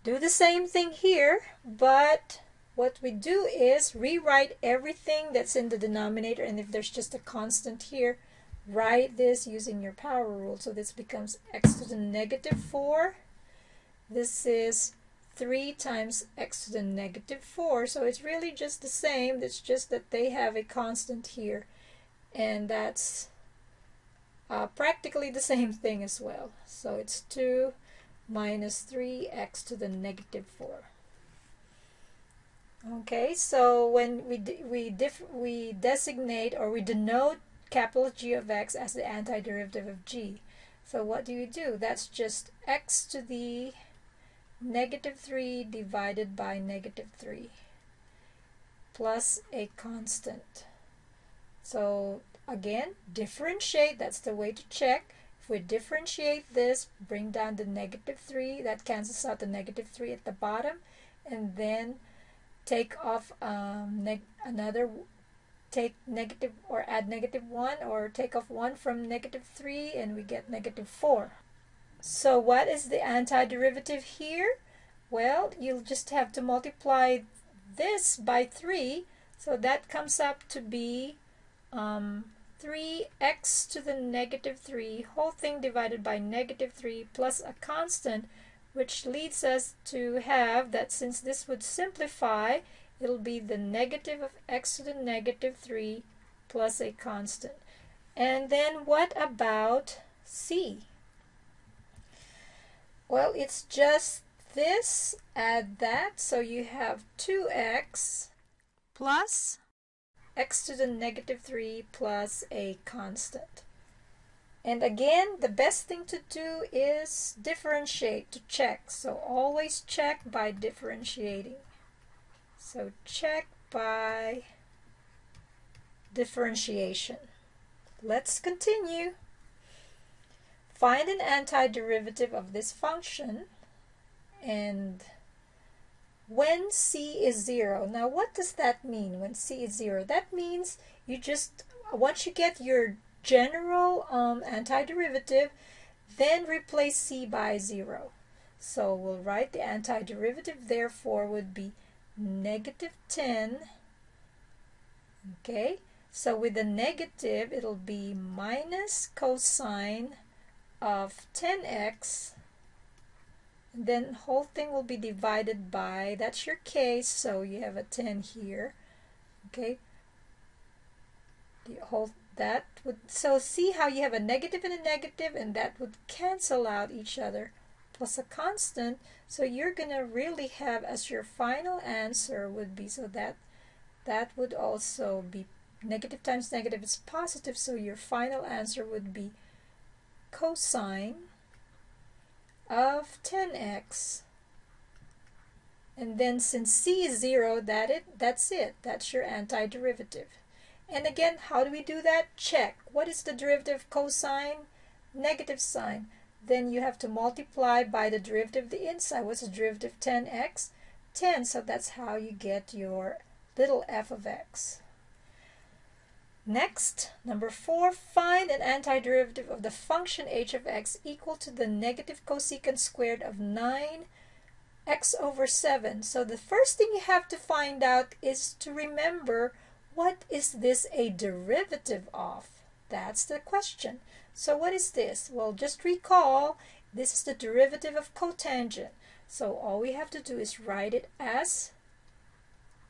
Do the same thing here, but what we do is rewrite everything that's in the denominator, and if there's just a constant here, write this using your power rule. So this becomes x to the negative 4. This is 3 times x to the negative 4. So it's really just the same. It's just that they have a constant here. And that's practically the same thing as well. So it's 2 minus 3x to the negative 4. Okay, so when we designate or we denote capital G of x as the antiderivative of g. So what do you do? That's just x to the negative 3 divided by negative 3 plus a constant. So again, differentiate. That's the way to check. If we differentiate this, bring down the negative 3, that cancels out the negative 3 at the bottom, and then take off take negative or add negative 1, or take off 1 from negative 3, and we get negative 4. So what is the antiderivative here? Well, you'll just have to multiply this by 3, so that comes up to be 3x to the negative 3, whole thing divided by negative 3 plus a constant, which leads us to have that since this would simplify, it'll be the negative of x to the negative 3 plus a constant. And then what about c? Well, it's just this, add that, so you have 2x plus x to the negative 3 plus a constant. And again, the best thing to do is differentiate to check. So always check by differentiating. So check by differentiation. Let's continue. Find an antiderivative of this function, and when c is 0. Now what does that mean when c is 0? That means you just, once you get your general antiderivative, then replace c by 0. So we'll write the antiderivative, therefore would be negative 10. Okay, so with the negative, it'll be minus cosine of 10x, and then whole thing will be divided by, that's your case, so you have a 10 here. Okay, the whole, that would, so see how you have a negative and a negative, and that would cancel out each other, plus a constant. So you're gonna really have as your final answer would be, so that would also be negative times negative is positive, so your final answer would be cosine of 10x. And then since c is 0, that's it. That's your antiderivative. And again, how do we do that? Check. What is the derivative of cosine? Negative sign. Then you have to multiply by the derivative of the inside. What's the derivative of 10x? 10. So that's how you get your little f of x. Next, number 4, find an antiderivative of the function h of x equal to the negative cosecant squared of 9x over 7. So the first thing you have to find out is to remember, what is this a derivative of? That's the question. So what is this? Well, just recall, this is the derivative of cotangent. So all we have to do is write it as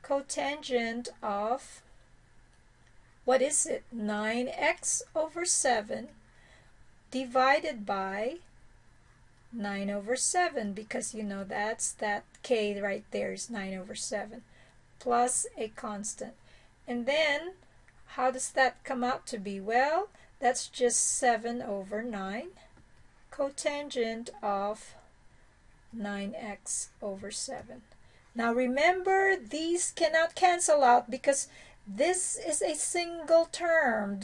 cotangent of, what is it? 9x over 7 divided by 9 over 7, because you know that's that k right there is 9 over 7 plus a constant. And then how does that come out to be? Well, that's just 7 over 9 cotangent of 9x over 7. Now remember, these cannot cancel out because this is a single term.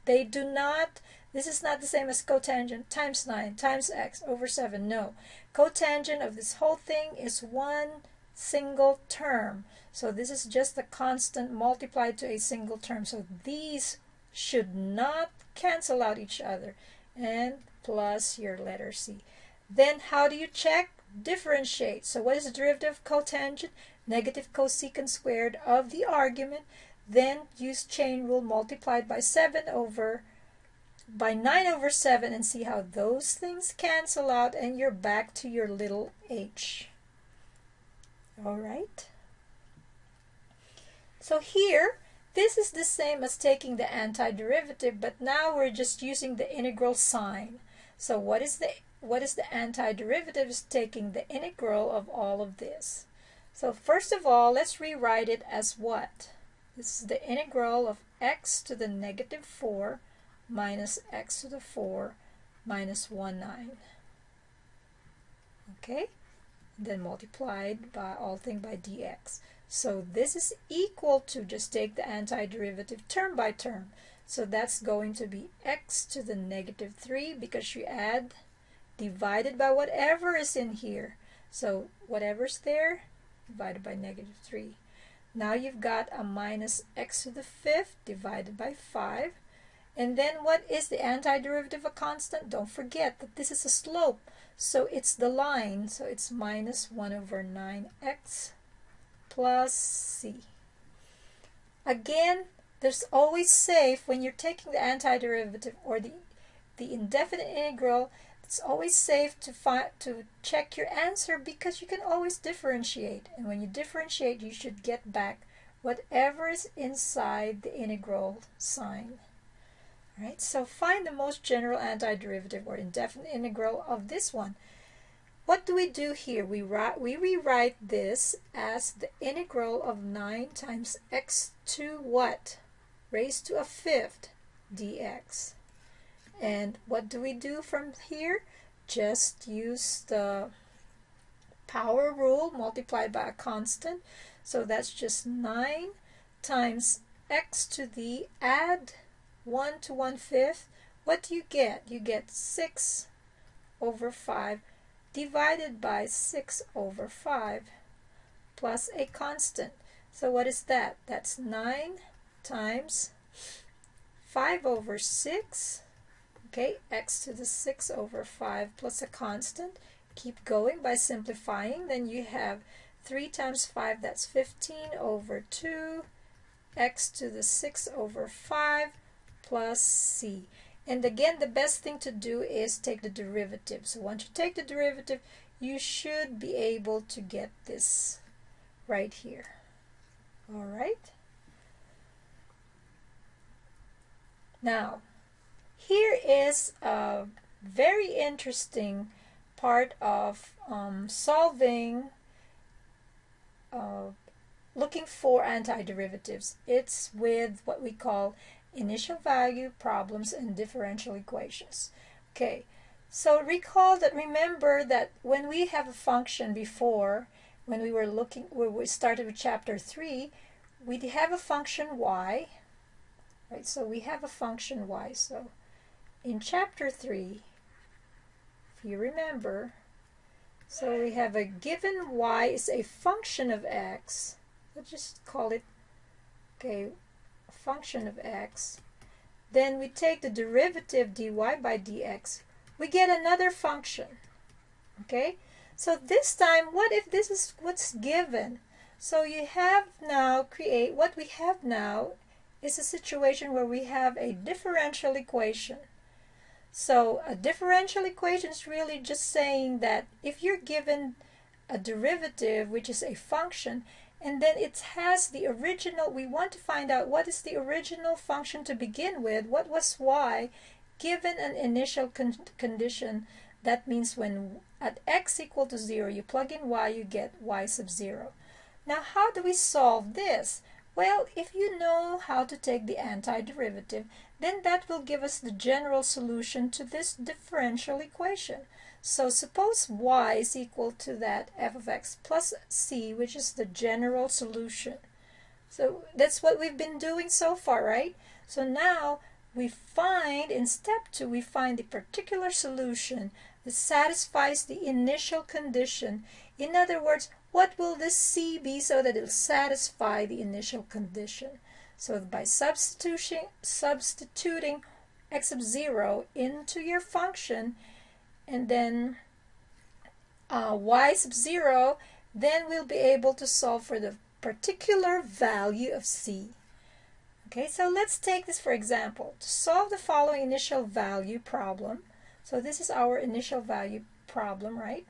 This is not the same as cotangent times 9 times x over 7. No. Cotangent of this whole thing is one single term. So this is just a constant multiplied to a single term. So these should not cancel out each other. And plus your letter C. Then how do you check? differentiate. So what is the derivative of cotangent? Negative cosecant squared of the argument. Then use chain rule multiplied by 9 over 7 and see how those things cancel out, and you're back to your little h. All right. So here, this is the same as taking the antiderivative, but now we're just using the integral sign. So what is the antiderivative? Is taking the integral of all of this. So first of all, let's rewrite it as what? This is the integral of x to the negative 4 minus x to the 4 minus 1/9. Okay? Then multiplied by all thing by dx. So this is equal to, just take the antiderivative term by term. So that's going to be x to the negative 3, because you add divided by whatever is in here. So whatever's there divided by negative 3. Now you've got a minus x to the 5th divided by 5. And then what is the antiderivative of a constant? Don't forget that this is a slope. So it's the line. So it's minus 1 over 9x plus c. Again, there's always safe when you're taking the antiderivative or the indefinite integral. It's always safe to check your answer, because you can always differentiate. And when you differentiate, you should get back whatever is inside the integral sign. All right, so find the most general antiderivative or indefinite integral of this one. What do we do here? We rewrite this as the integral of 9 times x to what? Raised to a 5th dx. And what do we do from here? Just use the power rule multiplied by a constant. So that's just 9 times x to the, add 1 to 1/5. What do you get? You get 6 over 5 divided by 6 over 5 plus a constant. So what is that? That's 9 times 5 over 6. Okay, x to the 6 over 5 plus a constant. Keep going by simplifying. Then you have 3 times 5, that's 15 over 2, x to the 6 over 5 plus c. And again, the best thing to do is take the derivative. So once you take the derivative, you should be able to get this right here. All right. Now, here is a very interesting part of solving, looking for antiderivatives. It's with what we call initial value problems and differential equations. Okay, so remember that when we have a function before, when we started with chapter 3, we have a function y, right? So we have a function y. So in chapter 3, if you remember, so we have a given y is a function of x. Let's just call it, okay, a function of x. Then we take the derivative dy by dx. We get another function. Okay, so this time, what if this is what's given? So you have now what we have now is a situation where we have a differential equation. So a differential equation is really just saying that if you're given a derivative, which is a function, and then it has the original, we want to find out what is the original function to begin with. What was y given an initial condition? That means when at x equal to 0, you plug in y, you get y sub 0. Now, how do we solve this? Well, if you know how to take the antiderivative, then that will give us the general solution to this differential equation. So suppose y is equal to that f of x plus c, which is the general solution. So that's what we've been doing so far, right? So now we find, in step 2, we find the particular solution that satisfies the initial condition. In other words, what will this c be so that it'll satisfy the initial condition? So by substituting x sub 0 into your function, and then y sub 0, then we'll be able to solve for the particular value of c. Okay, so let's take this for example. To solve the following initial value problem, so this is our initial value problem, right?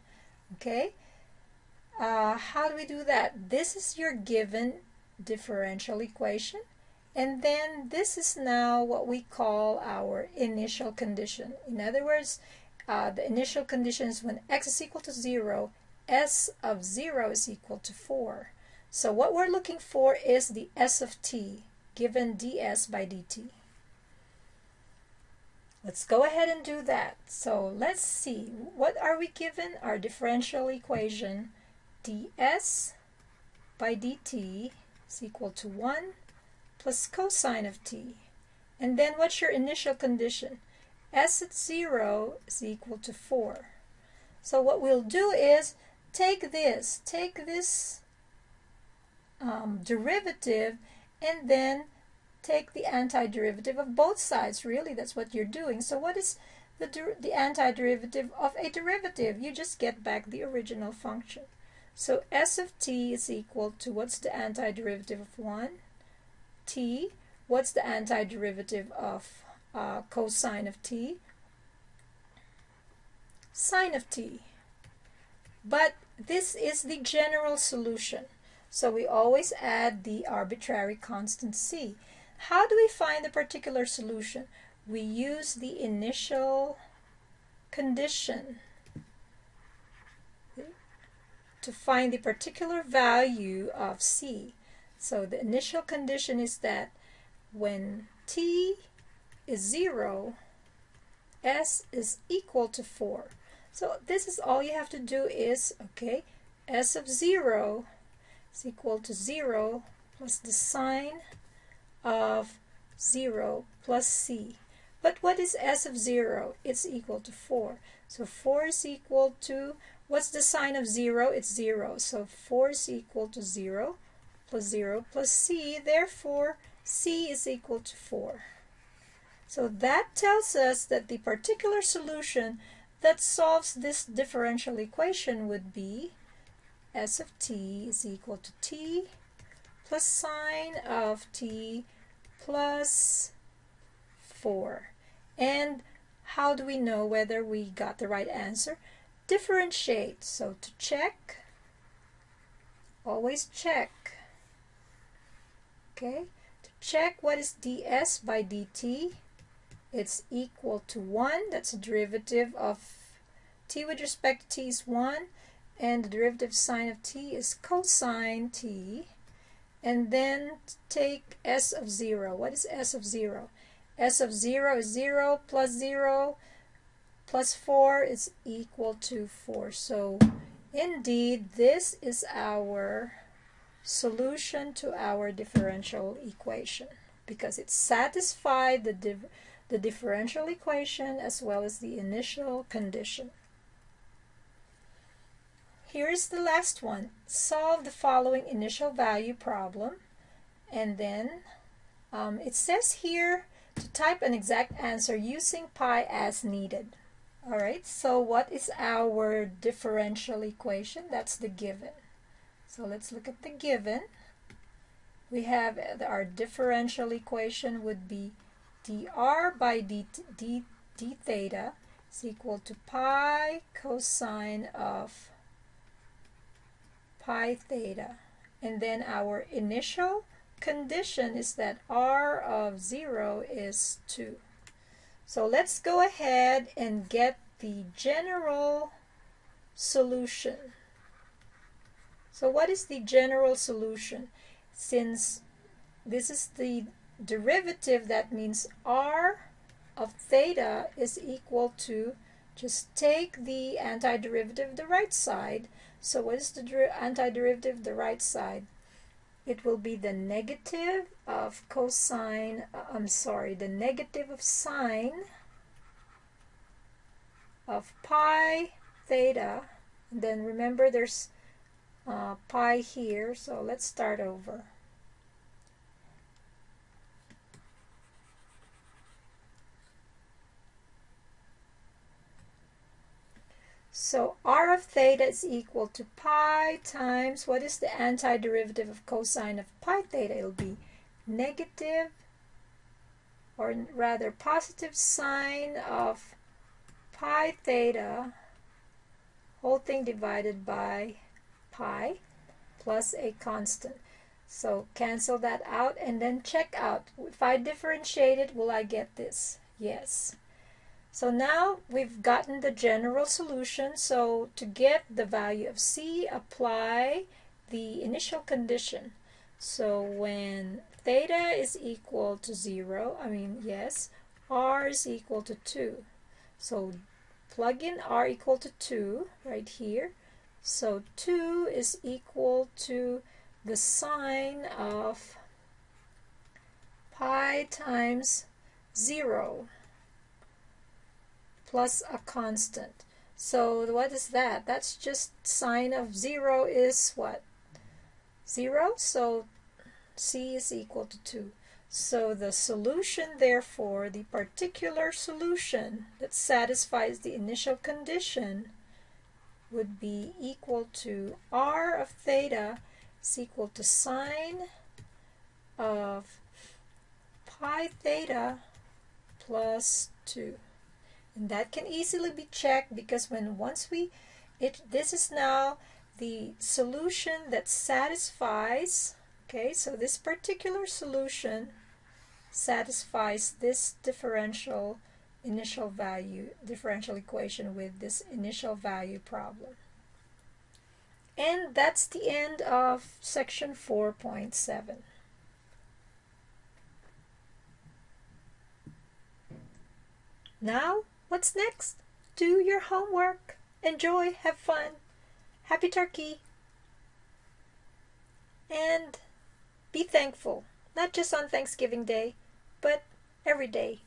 Okay, how do we do that? This is your given differential equation, and then this is now what we call our initial condition. In other words, the initial condition is when x is equal to 0, s of 0 is equal to 4. So what we're looking for is the s of t, given ds by dt. Let's go ahead and do that. So let's see, what are we given? Our differential equation, ds by dt is equal to 1 plus cosine of t. And then what's your initial condition? S at 0 is equal to 4. So what we'll do is take this derivative and then take the antiderivative of both sides. Really, that's what you're doing. So what is the antiderivative of a derivative? You just get back the original function. So s of t is equal to, what's the antiderivative of 1? T. What's the antiderivative of cosine of t? Sine of t. But this is the general solution. So we always add the arbitrary constant c. How do we find the particular solution? We use the initial condition to find the particular value of c. So the initial condition is that when t is 0, s is equal to 4. So this is all you have to do is, okay, s of 0 is equal to 0 plus the sine of 0 plus c. But what is s of 0? It's equal to 4. So 4 is equal to, what's the sine of 0? It's 0. So 4 is equal to 0 plus c. Therefore, c is equal to 4. So that tells us that the particular solution that solves this differential equation would be s of t is equal to t plus sine of t plus 4. And how do we know whether we got the right answer? Differentiate. So to check, always check. Okay, to check what is ds by dt, it's equal to 1. That's a derivative of t with respect to t is 1, and the derivative sine of t is cosine t. And then take s of 0. What is s of 0? S of 0 is 0 plus 4 is equal to 4. So indeed, this is our solution to our differential equation because it satisfied the differential equation as well as the initial condition. Here is the last one. Solve the following initial value problem, and then it says here to type an exact answer using pi as needed. Alright, so what is our differential equation? That's the given. So let's look at the given. We have our differential equation would be dr by d theta is equal to pi cosine of pi theta. And then our initial condition is that r of 0 is 2. So let's go ahead and get the general solution. So what is the general solution? Since this is the derivative, that means r of theta is equal to, just take the antiderivative of the right side. So what is the antiderivative of the right side? It will be the negative of cosine, the negative of sine of pi theta. And then remember there's pi here, so let's start over. So r of theta is equal to pi times, what is the antiderivative of cosine of pi theta? It'll be negative, or rather positive sine of pi theta, whole thing divided by pi, plus a constant. So cancel that out and then check out. If I differentiate it, will I get this? Yes. So now we've gotten the general solution. So to get the value of c, apply the initial condition. So when theta is equal to 0, r is equal to 2. So plug in r equal to 2 right here. So 2 is equal to the sine of pi times 0 plus a constant. So what is that? That's just sine of 0 is what? 0. So c is equal to 2. So the solution, therefore, the particular solution that satisfies the initial condition would be equal to r of theta is equal to sine of pi theta plus 2. And that can easily be checked because this is now the solution that satisfies, okay, so this particular solution satisfies this differential equation with this initial value problem. And that's the end of section 4.7. Now, what's next? Do your homework. Enjoy, have fun. Happy turkey. And be thankful, not just on Thanksgiving Day, but every day.